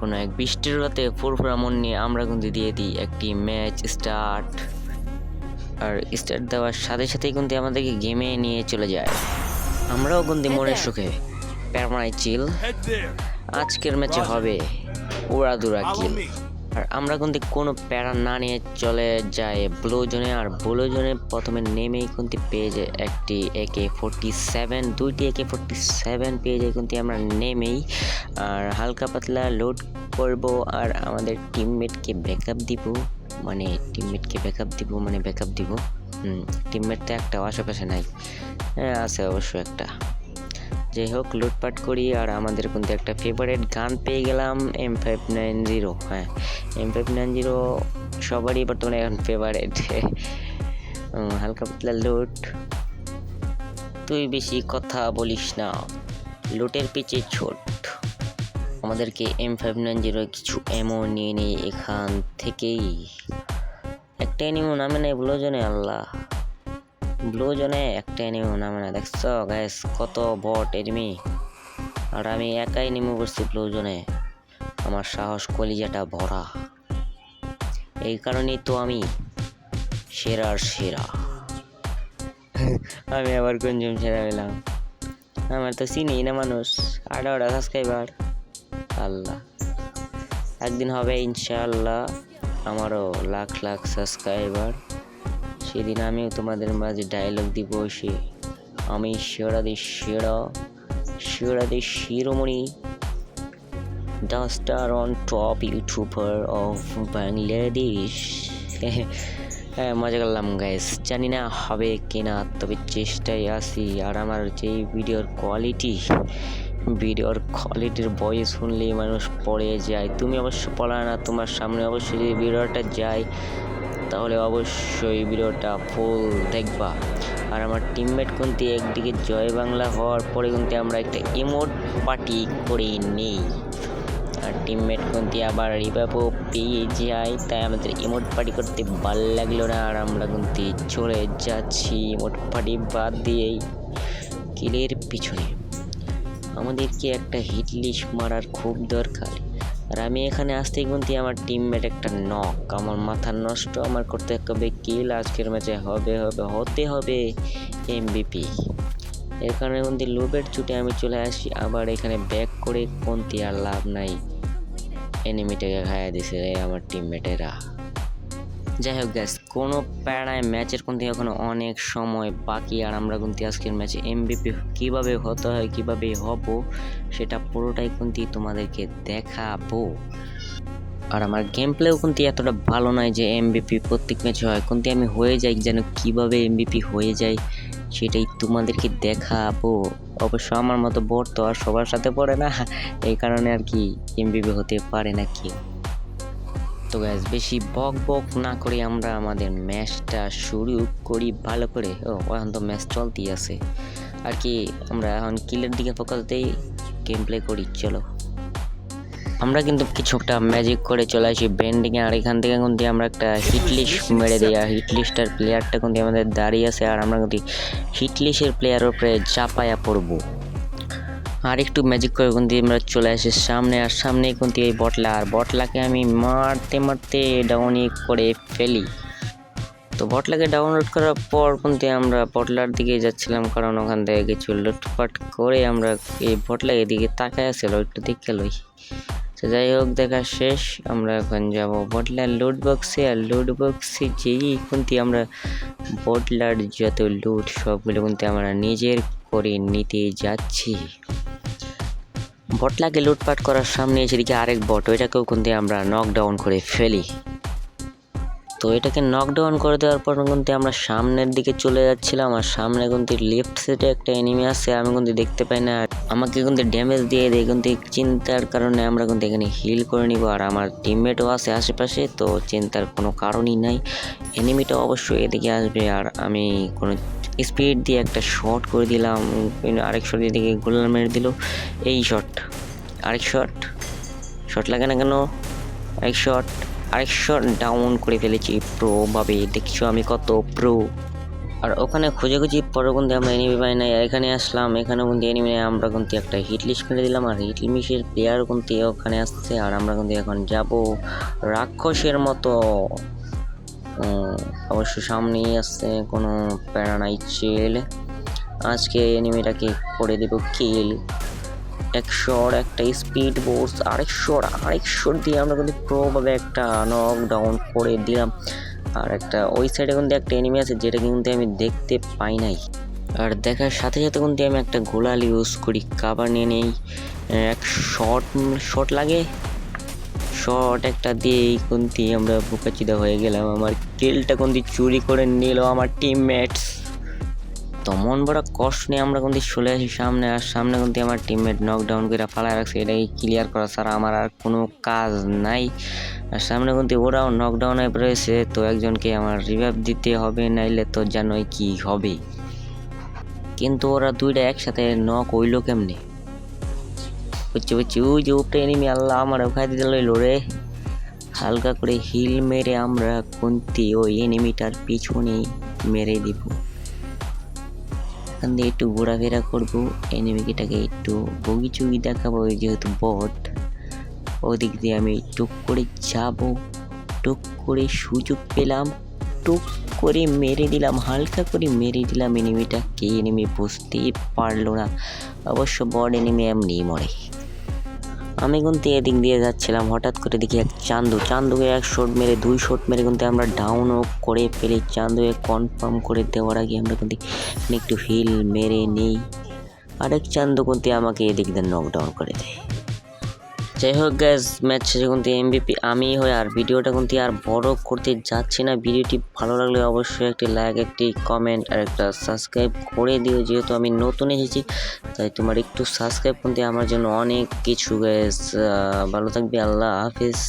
কোনো এক বৃষ্টির রাতে ফুরফুরা মন নিয়ে আমরা কিন্তু দিয়ে দিই একটি ম্যাচ স্টার্ট। আর স্টার্ট দেওয়ার সাথে সাথেই কিন্তু আমাদেরকে গেমে নিয়ে চলে যায়। আমরাও কিন্তু মনের সুখে প্যারমাই চিল। আজকের ম্যাচে হবে উড়াদুরা কিল। আর আমরা কিন্তু কোনো প্যারা না নিয়ে চলে যায় ব্লু জোনে। আর ব্লু জোনে প্রথমে নেমেই কিন্তু পেয়ে যায় একটি AK-47, দুইটি AK-47 পেয়ে যায় কিন্তু আমরা নেমেই। আর হালকা পাতলা লোড করব আর আমাদের টিমমেটকে ব্যাকআপ দিব, মানে টিমমেট তো একটা আশেপাশে নাই, হ্যাঁ আছে অবশ্য একটা। যাই হোক লুটপাট করি আর আমাদের কিন্তু একটা ফেভারিট গান পেয়ে গেলাম M590। হ্যাঁ M590 সবারই বর্তমানে এখন ফেভারিট। হালকা পাতলা লুট, তুই বেশি কথা বলিস না, লুটের পিছে ছোট। আমাদেরকে M590 কিছু এমন নিয়ে নেই এখান থেকেই। একটা এনিমো নামে নেই ব্লু জোনে, আল্লাহ ব্লু জোনে একটা এনিমো নামে না। দেখছো গাইস কত বট এনিমি, আর আমি একাই নেমে পড়ছি ব্লু জোনে। আমার সাহস কলিজাটা ভরা, এই কারণেই তো আমি সেরার সেরা। আমি আবার কোনজন সেরা হইলাম, আমার তো চিনি না মানুষ। 18টা সাবস্ক্রাইবার, আল্লাহ একদিন হবে ইনশাআল্লাহ আমারও লাখ লাখ সাবস্ক্রাইবার। সেদিন আমিও তোমাদের মাঝে ডায়লগ দিব, সে আমি সেরাদের সেরা, সেরাদের শিরোমণি, the star on top YouTuber of Bangladesh. হ্যাঁ মজা করলাম গাইস, জানি না হবে কিনা, তবে চেষ্টায় আছি। আর আমার যে ভিডিওর কোয়ালিটির ভয়েস শুনলেই মানুষ পড়ে যায়। তুমি অবশ্য পড়া না, তোমার সামনে অবশ্যই যদি ভিডিওটা যায় তাহলে অবশ্যই ভিডিওটা ফুল দেখবা। আর আমার টিমমেট কিন্তু একদিকে জয় বাংলা হওয়ার পরে কিন্তু আমরা একটা ইমোট পার্টি করে নেই। আর টিমমেট কিন্তু আবার রিভাইভও পেয়ে যায়, তাই আমাদের ইমোট পার্টি করতে ভালো লাগলো না। আর আমরা কিন্তু চলে যাচ্ছি ইমোট পার্টি বাদ দিয়েই কিলের পিছনে। আমাদেরকে একটা হিট লিস্ট মারার খুব দরকার। আর আমি এখানে আসতেই কিন্তু আমার টিমমেট একটা নক, আমার মাথা নষ্ট। আমার করতে হবে কিল, আজকের ম্যাচে হতে হবে MVP। এখানে কিন্তু লোবের ছুটে আমি চলে আসি, আবার এখানে ব্যাক করে কোনটি আর লাভ নাই, এনিমিটাকে খাইয়া দিছে আমার টিমমেটেরা। যাই হোক গ্যাস, কোনো প্যারায় ম্যাচের কিন্তু এখনো অনেক সময় বাকি। আর আমরা কিন্তু আজকের ম্যাচে MVP কীভাবে হতে হয়, কীভাবে হব, সেটা পুরোটাই কিন্তু তোমাদেরকে দেখাবো। আর আমার গেম প্লেও কিন্তু এতটা ভালো নয় যে MVP প্রত্যেক ম্যাচে হয়, কিন্তু আমি হয়ে যাই যেন কীভাবে MVP হয়ে যায় সেটাই তোমাদেরকে দেখাবো। অবশ্য আমার মতো বোর তো আর সবার সাথে পড়ে না, এই কারণে আর কি MVP হতে পারে না কেউ। তো গাইস বেশি বক না করে আমরা আমাদের ম্যাচটা শুরু করি ভালো করে। এখন তো ম্যাচ চলতেই আছে আর কি, আমরা এখন কিলের দিকে ফোকাস দেই, গেম প্লে করি। চলো আমরা কিন্তু কিছু একটা ম্যাজিক করে চলে আসি বেন্ডিংয়ে। আর এখান থেকে কিন্তু আমরা একটা হিটলিস্ট মেরে দিই। আর হিটলিস্টের প্লেয়ারটা কিন্তু আমাদের দাঁড়িয়ে আছে, আর আমরা কিন্তু হিটলিস্টের প্লেয়ারের উপরে চাপায়া পড়বো। আর একটু ম্যাজিক করে কিন্তু আমরা চলে আসি সামনে। আর সামনেই কিন্তু এই বটলাকে আমি মারতে ডাউনই করে ফেলি। তো বটলাকে ডাউনলোড করার পর কিন্তু আমরা বটলার দিকে যাচ্ছিলাম, কারণ ওখান থেকে কিছু লুটপাট করে আমরা এই বটলার দিকে তাকায় আসছিল, একটু দেখে লই। তো যাই হোক দেখা শেষ, আমরা এখন যাব বটলার লুট বক্সে। আর লুট বক্সে যেই কিন্তু আমরা বটলার যত লুট সবগুলো কিন্তু আমরা নিজের করে নিতে যাচ্ছি। বটলাকে লুটপাট করার সামনে সেদিকে আরেক বট, ওইটাকেও কিন্তু আমরা নকডাউন করে ফেলি। তো এটাকে নকডাউন করে দেওয়ার পর কিন্তু আমরা সামনের দিকে চলে যাচ্ছিলাম। আর সামনে কিন্তু লেফট সাইডে একটা এনিমি আছে, আমি কিন্তু দেখতে পাই না। আমাকে কিন্তু ড্যামেজ দিয়ে দেয়, কিন্তু চিন্তার কারণে আমরা কিন্তু এখানে হিল করে নিব। আর আমার টিমমেটও আছে আশেপাশে, তো চিন্তার কোনো কারণই নাই। এনিমিটা অবশ্যই এদিকে আসবে, আর আমি কোনো স্পিড দিয়ে একটা শট করে দিলাম, আরেক শট এদিকে গোল মেরে দিল। এই শট, আরেক শট লাগে না কেন, আরেক শট ডাউন করে ফেলেছি প্রো ভাবে। দেখছো আমি কত প্রো। আর ওখানে খুঁজে পরে কিন্তু আমরা এনিমি পাই নাই। এখানে আসলাম, এখানে কিন্তু এনিমি আমরা কিন্তু একটা হিট লিস্ট মেরে দিলাম। আর হিট লিস্টের প্লেয়ার কিন্তু ওখানে আসছে। আর আমরা কিন্তু এখন যাব রাক্ষসের মতো। অবশ্য সামনেই আসছে, কোনো প্যারা নাই, চিল। আজকে এনিমিটাকে করে দেব কিল। 100 একটা স্পিড বোর্স, 250 দিয়ে আমরা কিন্তু প্রোভাবে একটা নকডাউন করে দিলাম। আর একটা ওই সাইডে কিন্তু একটা এনিমি আছে যেটা কিন্তু আমি দেখতে পাই নাই। আর দেখার সাথে সাথে কিন্তু আমি একটা গোলাল ইউজ করি, কাভার নিয়ে নেই। এক শট লাগে, শট একটা দিয়েই কিন্তু আমরা বোকাচিদা হয়ে গেলাম। আমার কিলটা কিন্তু চুরি করে নিল আমার টিমমেটস। তেমন বড় কষ্ট নিয়ে আমরা কিন্তু চলে আসি সামনে। আর সামনে কিন্তু আমার টিমমেট নকডাউন করে ফালায় রাখছে, এটাই ক্লিয়ার করা ছাড়া আমার আর কোনো কাজ নাই। আর সামনে কিন্তু ওরাও নকডাউন হয়ে রয়েছে, তো একজনকে আমার রিভাইভ দিতে হবে, নাইলে তো জানোই কি হবে। কিন্তু ওরা দুইটা একসাথে নক হইলো কেমনে? বুঝছি ওই যে উপরে এনিমি, আল্লাহ আমার ওখানে দিতে লইল রে। হালকা করে হিল মেরে আমরা কুন্তি ওই এনিমিটার পিছনেই মেরে দিব। এখান দিয়ে একটু ঘোরাফেরা করবো, এনিমিটাকে একটু বগিচুগি দেখাবো, যেহেতু বট। ওদিক দিয়ে আমি টুক করে যাব, টুক করে সুযোগ পেলাম, টুক করে মেরে দিলাম, হালকা করে মেরে দিলাম এনিমিটাকে। এনিমি বুঝতেই পারলো না, অবশ্য বট এনিমি এমনি মরে। আমি কিন্তু এদিক দিয়ে যাচ্ছিলাম, হঠাৎ করে দেখি এক চান্দুকে 1 শট মেরে 2 শট মেরে কিন্তু আমরা ডাউনও করে ফেলি। চান্দুকে কনফার্ম করে দেওয়ার আগে আমরা কিন্তু একটু হিল মেরে নেই। আরেক চান্দু কিন্তু আমাকে এদিক দিয়ে নকডাউন করে দেয়। যাই হোক গ্যাস, ম্যাচ শেষে কিন্তু এমভিপি আমি হই। আর ভিডিওটা কিন্তু আর বড় করতে যাচ্ছি না। ভিডিওটি ভালো লাগলে অবশ্যই একটি লাইক, একটি কমেন্ট আর একটা সাবস্ক্রাইব করে দিও। যেহেতু আমি নতুন এসেছি, তাই তোমার একটু সাবস্ক্রাইব করতে আমার জন্য অনেক কিছু গ্যাস। ভালো থাকবে, আল্লাহ হাফিজ।